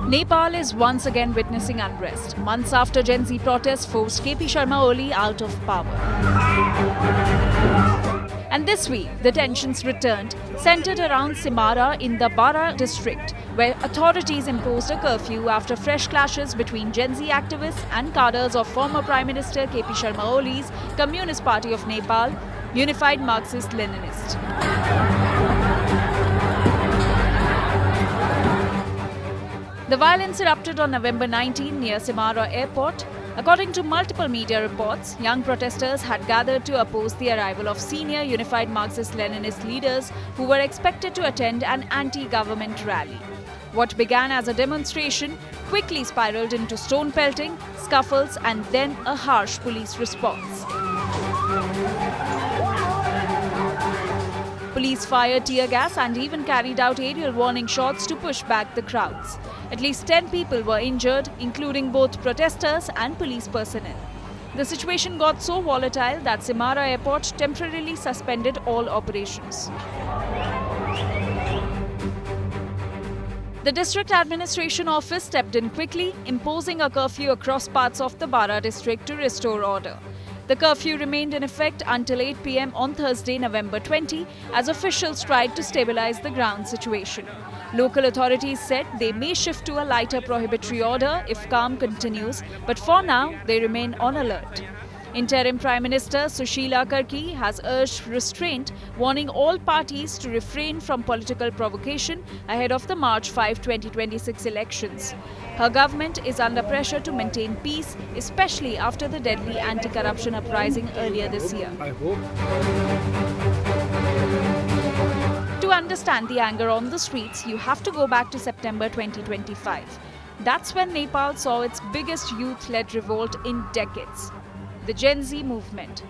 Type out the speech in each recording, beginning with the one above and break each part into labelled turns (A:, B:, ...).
A: Nepal is once again witnessing unrest, months after Gen Z protests forced KP Sharma Oli out of power. And this week, the tensions returned, centered around Simara in the Bara district, where authorities imposed a curfew after fresh clashes between Gen Z activists and cadres of former Prime Minister KP Sharma Oli's Communist Party of Nepal, Unified Marxist-Leninist. The violence erupted on November 19 near Simara Airport. According to multiple media reports, young protesters had gathered to oppose the arrival of senior Unified Marxist-Leninist leaders who were expected to attend an anti-government rally. What began as a demonstration quickly spiraled into stone pelting, scuffles, and then a harsh police response. Police fired tear gas and even carried out aerial warning shots to push back the crowds. At least 10 people were injured, including both protesters and police personnel. The situation got so volatile that Simara Airport temporarily suspended all operations. The district administration office stepped in quickly, imposing a curfew across parts of the Bara district to restore order. The curfew remained in effect until 8 p.m. on Thursday, November 20, as officials tried to stabilize the ground situation. Local authorities said they may shift to a lighter prohibitory order if calm continues, but for now, they remain on alert. Interim Prime Minister Sushila Karki has urged restraint, warning all parties to refrain from political provocation ahead of the March 5, 2026 elections. Her government is under pressure to maintain peace, especially after the deadly anti-corruption uprising earlier this year. To understand the anger on the streets, you have to go back to September 2025. That's when Nepal saw its biggest youth-led revolt in decades. The Gen Z movement.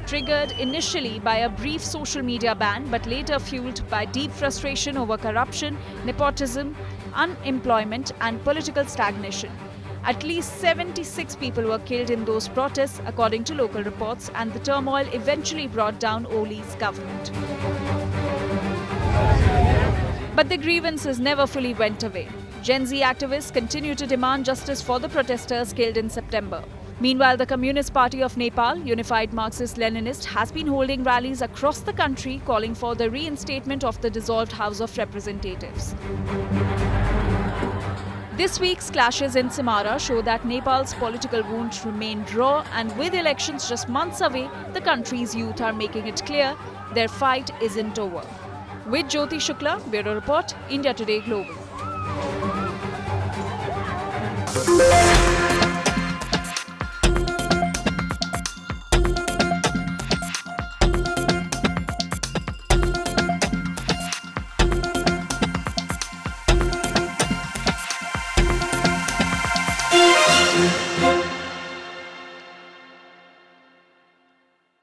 A: Triggered initially by a brief social media ban, but later fueled by deep frustration over corruption, nepotism, unemployment, and political stagnation. At least 76 people were killed in those protests, according to local reports, and the turmoil eventually brought down Oli's government. But the grievances never fully went away. Gen Z activists continue to demand justice for the protesters killed in September. Meanwhile, the Communist Party of Nepal, Unified Marxist-Leninist, has been holding rallies across the country calling for the reinstatement of the dissolved House of Representatives. This week's clashes in Simara show that Nepal's political wounds remain raw, and with elections just months away, the country's youth are making it clear their fight isn't over. With Jyoti Shukla, Bureau Report, India Today Global.